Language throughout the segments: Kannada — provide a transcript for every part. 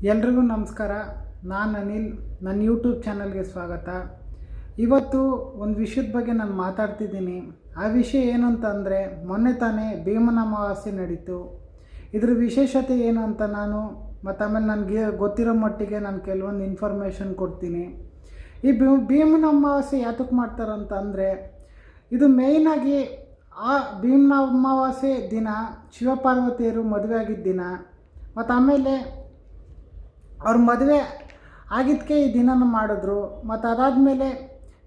ಎಲ್ರಿಗೂ ನಮಸ್ಕಾರ. ನಾನು ಅನಿಲ್. ನನ್ನ ಯೂಟ್ಯೂಬ್ ಚಾನಲ್ಗೆ ಸ್ವಾಗತ. ಇವತ್ತು ಒಂದು ವಿಷಯದ ಬಗ್ಗೆ ನಾನು ಮಾತಾಡ್ತಿದ್ದೀನಿ. ಆ ವಿಷಯ ಏನು ಅಂತಂದರೆ, ಮೊನ್ನೆ ತಾನೇ ಭೀಮನ ಅಮಾವಾಸ್ಯೆ ನಡೀತು. ಇದ್ರ ವಿಶೇಷತೆ ಏನು ಅಂತ ನಾನು ಮತ್ತು ಆಮೇಲೆ ನನಗೆ ಗೊತ್ತಿರೋ ಮಟ್ಟಿಗೆ ನಾನು ಕೆಲವೊಂದು ಇನ್ಫಾರ್ಮೇಷನ್ ಕೊಡ್ತೀನಿ. ಈ ಭೀಮನ ಅಮಾವಾಸ್ಯೆ ಯಾತಕ್ಕೆ ಮಾಡ್ತಾರಂತಂದರೆ, ಇದು ಮೇಯ್ನಾಗಿ ಆ ಭೀಮನ ಅಮಾವಾಸ್ಯೆ ದಿನ ಶಿವಪಾರ್ವತಿಯರು ಮದುವೆ ಆಗಿದ್ದ ದಿನ. ಮತ್ತು ಆಮೇಲೆ ಅವ್ರ ಮದುವೆ ಆಗಿದ್ದಕ್ಕೆ ಈ ದಿನನ ಮಾಡಿದ್ರು. ಮತ್ತು ಅದಾದಮೇಲೆ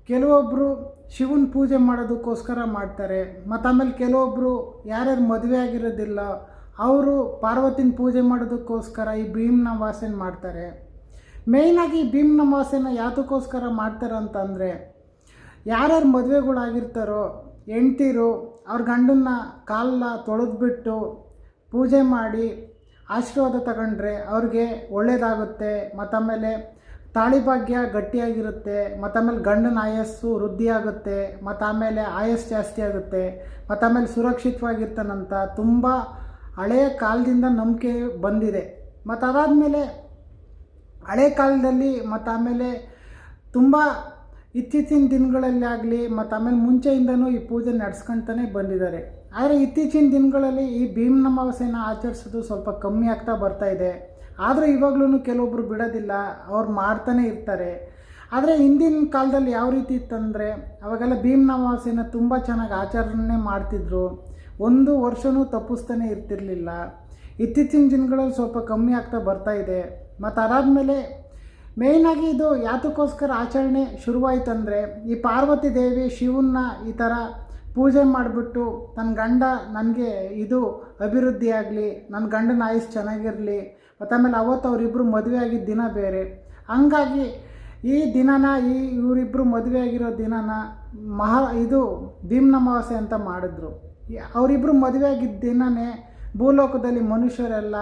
ಕೆಲವೊಬ್ಬರು ಶಿವನ ಪೂಜೆ ಮಾಡೋದಕ್ಕೋಸ್ಕರ ಮಾಡ್ತಾರೆ. ಮತ್ತು ಆಮೇಲೆ ಕೆಲವೊಬ್ಬರು ಯಾರ್ಯಾರು ಮದುವೆ ಆಗಿರೋದಿಲ್ಲ ಅವರು ಪಾರ್ವತಿನ ಪೂಜೆ ಮಾಡೋದಕ್ಕೋಸ್ಕರ ಈ ಭೀಮನ ಅಮಾವಾಸ್ಯೆನ ಮಾಡ್ತಾರೆ. ಮೇಯ್ನಾಗಿ ಈ ಭೀಮನ ಅಮಾವಾಸ್ಯೆನ ಯಾತಕ್ಕೋಸ್ಕರ ಮಾಡ್ತಾರೆ ಅಂತಂದರೆ, ಯಾರ್ಯಾರು ಮದುವೆಗಳಾಗಿರ್ತಾರೋ ಹೆಂಡ್ತಿರು ಅವ್ರ ಗಂಡನ್ನ ಕಾಲನ್ನ ತೊಳೆದ್ಬಿಟ್ಟು ಪೂಜೆ ಮಾಡಿ ಆಶೀರ್ವಾದ ತಗೊಂಡ್ರೆ ಅವ್ರಿಗೆ ಒಳ್ಳೆಯದಾಗುತ್ತೆ. ಮತ್ತು ಆಮೇಲೆ ತಾಳಿ ಭಾಗ್ಯ ಗಟ್ಟಿಯಾಗಿರುತ್ತೆ. ಮತ್ತು ಆಮೇಲೆ ಗಂಡನ ಆಯಸ್ಸು ವೃದ್ಧಿ ಆಗುತ್ತೆ. ಮತ್ತು ಆಮೇಲೆ ಆಯಸ್ಸು ಜಾಸ್ತಿ ಆಗುತ್ತೆ. ಮತ್ತು ಆಮೇಲೆ ಸುರಕ್ಷಿತವಾಗಿರ್ತಾನಂತ ತುಂಬ ಹಳೆಯ ಕಾಲದಿಂದ ನಂಬಿಕೆ ಬಂದಿದೆ. ಮತ್ತು ಅದಾದಮೇಲೆ ಹಳೆ ಕಾಲದಲ್ಲಿ ಮತ್ತು ಆಮೇಲೆ ತುಂಬ ಇತ್ತೀಚಿನ ದಿನಗಳಲ್ಲಿ ಆಗಲಿ ಮತ್ತು ಆಮೇಲೆ ಮುಂಚೆಯಿಂದನೂ ಈ ಪೂಜೆ ನಡೆಸ್ಕೊಳ್ತಾನೆ ಬಂದಿದ್ದಾರೆ. ಆದರೆ ಇತ್ತೀಚಿನ ದಿನಗಳಲ್ಲಿ ಈ ಭೀಮನ ಅಮಾವಾಸ್ಯೆನ ಆಚರಿಸೋದು ಸ್ವಲ್ಪ ಕಮ್ಮಿ ಆಗ್ತಾ ಬರ್ತಾಯಿದೆ. ಆದರೆ ಇವಾಗಲೂ ಕೆಲವೊಬ್ಬರು ಬಿಡೋದಿಲ್ಲ, ಅವ್ರು ಮಾಡ್ತಾನೆ ಇರ್ತಾರೆ. ಆದರೆ ಹಿಂದಿನ ಕಾಲದಲ್ಲಿ ಯಾವ ರೀತಿ ಇತ್ತಂದರೆ, ಅವಾಗೆಲ್ಲ ಭೀಮನ ಅಮಾವಾಸ್ಯೆನ ತುಂಬ ಚೆನ್ನಾಗಿ ಆಚರಣೆ ಮಾಡ್ತಿದ್ರು. ಒಂದು ವರ್ಷವೂ ತಪ್ಪಿಸ್ತಾನೆ ಇರ್ತಿರಲಿಲ್ಲ. ಇತ್ತೀಚಿನ ದಿನಗಳಲ್ಲಿ ಸ್ವಲ್ಪ ಕಮ್ಮಿ ಆಗ್ತಾ ಬರ್ತಾಯಿದೆ. ಮತ್ತು ಅದಾದಮೇಲೆ ಮೇಯ್ನಾಗಿ ಇದು ಯಾತಕ್ಕೋಸ್ಕರ ಆಚರಣೆ ಶುರುವಾಯ್ತಂದರೆ, ಈ ಪಾರ್ವತಿ ದೇವಿ ಶಿವನ್ನ ಈ ಥರ ಪೂಜೆ ಮಾಡಿಬಿಟ್ಟು ತನ್ನ ಗಂಡ ನನಗೆ ಇದು ಅಭಿವೃದ್ಧಿ ಆಗಲಿ, ನನ್ನ ಗಂಡನ ಆಯುಸ್ ಚೆನ್ನಾಗಿರಲಿ, ಮತ್ತು ಆಮೇಲೆ ಅವತ್ತು ಅವರಿಬ್ಬರು ಮದುವೆ ಆಗಿದ್ದ ದಿನ ಬೇರೆ. ಹಂಗಾಗಿ ಈ ದಿನನ ಇವರಿಬ್ಬರು ಮದುವೆ ಆಗಿರೋ ದಿನನ ಇದು ಭೀಮನ ಅಮಾವಾಸ್ಯೆ ಅಂತ ಮಾಡಿದ್ರು. ಅವರಿಬ್ಬರು ಮದುವೆ ಆಗಿದ್ದ ದಿನವೇ ಭೂಲೋಕದಲ್ಲಿ ಮನುಷ್ಯರೆಲ್ಲ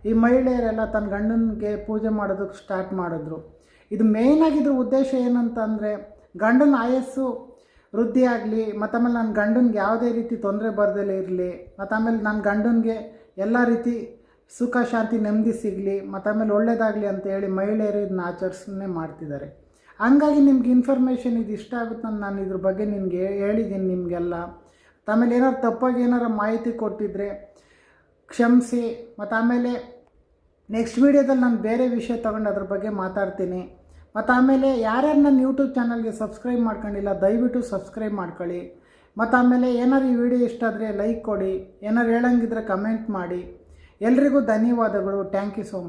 ಈ ಮಹಿಳೆಯರೆಲ್ಲ ತನ್ನ ಗಂಡನಿಗೆ ಪೂಜೆ ಮಾಡೋದಕ್ಕೆ ಸ್ಟಾರ್ಟ್ ಮಾಡಿದ್ರು. ಇದು ಮೇಯ್ನಾಗಿದ್ರ ಉದ್ದೇಶ ಏನಂತಂದರೆ, ಗಂಡನ ಆಯಸ್ಸು ವೃದ್ಧಿ ಆಗಲಿ, ಮತ್ತು ಆಮೇಲೆ ನನ್ನ ಗಂಡನಿಗೆ ಯಾವುದೇ ರೀತಿ ತೊಂದರೆ ಬರ್ದಲೇ ಇರಲಿ, ಮತ್ತು ಆಮೇಲೆ ನನ್ನ ಗಂಡನಿಗೆ ಎಲ್ಲ ರೀತಿ ಸುಖ ಶಾಂತಿ ನೆಮ್ಮದಿ ಸಿಗಲಿ, ಮತ್ತು ಆಮೇಲೆ ಒಳ್ಳೆಯದಾಗಲಿ ಅಂತ ಹೇಳಿ ಮಹಿಳೆಯರು ಇದನ್ನ ಆಚರಿಸನ್ನೇ ಮಾಡ್ತಿದ್ದಾರೆ. ಹಂಗಾಗಿ ನಿಮ್ಗೆ ಇನ್ಫಾರ್ಮೇಷನ್ ಇದು ಇಷ್ಟ ಆಗುತ್ತೆ ಅಂತ ನಾನು ಇದ್ರ ಬಗ್ಗೆ ನಿಮಗೆ ಹೇಳಿದ್ದೀನಿ ನಿಮಗೆಲ್ಲ. ಆಮೇಲೆ ಏನಾರು ತಪ್ಪಾಗಿ ಏನಾರು ಮಾಹಿತಿ ಕೊಟ್ಟಿದ್ದರೆ ಕ್ಷಮಿಸಿ. ಮತ್ತು ಆಮೇಲೆ ನೆಕ್ಸ್ಟ್ ವೀಡಿಯೋದಲ್ಲಿ ನಾನು ಬೇರೆ ವಿಷಯ ತೊಗೊಂಡು ಅದ್ರ ಬಗ್ಗೆ ಮಾತಾಡ್ತೀನಿ. ಮತ್ತು ಆಮೇಲೆ ಯಾರ್ಯಾರು ನನ್ನ ಯೂಟ್ಯೂಬ್ ಚಾನಲ್ಗೆ ಸಬ್ಸ್ಕ್ರೈಬ್ ಮಾಡ್ಕೊಂಡಿಲ್ಲ ದಯವಿಟ್ಟು ಸಬ್ಸ್ಕ್ರೈಬ್ ಮಾಡ್ಕೊಳ್ಳಿ. ಮತ್ತು ಆಮೇಲೆ ಏನಾರು ಈ ವಿಡಿಯೋ ಇಷ್ಟ ಆದರೆ ಲೈಕ್ ಕೊಡಿ, ಏನಾರು ಹೇಳಂಗಿದ್ರೆ ಕಮೆಂಟ್ ಮಾಡಿ. ಎಲ್ರಿಗೂ ಧನ್ಯವಾದಗಳು. Thank you so much.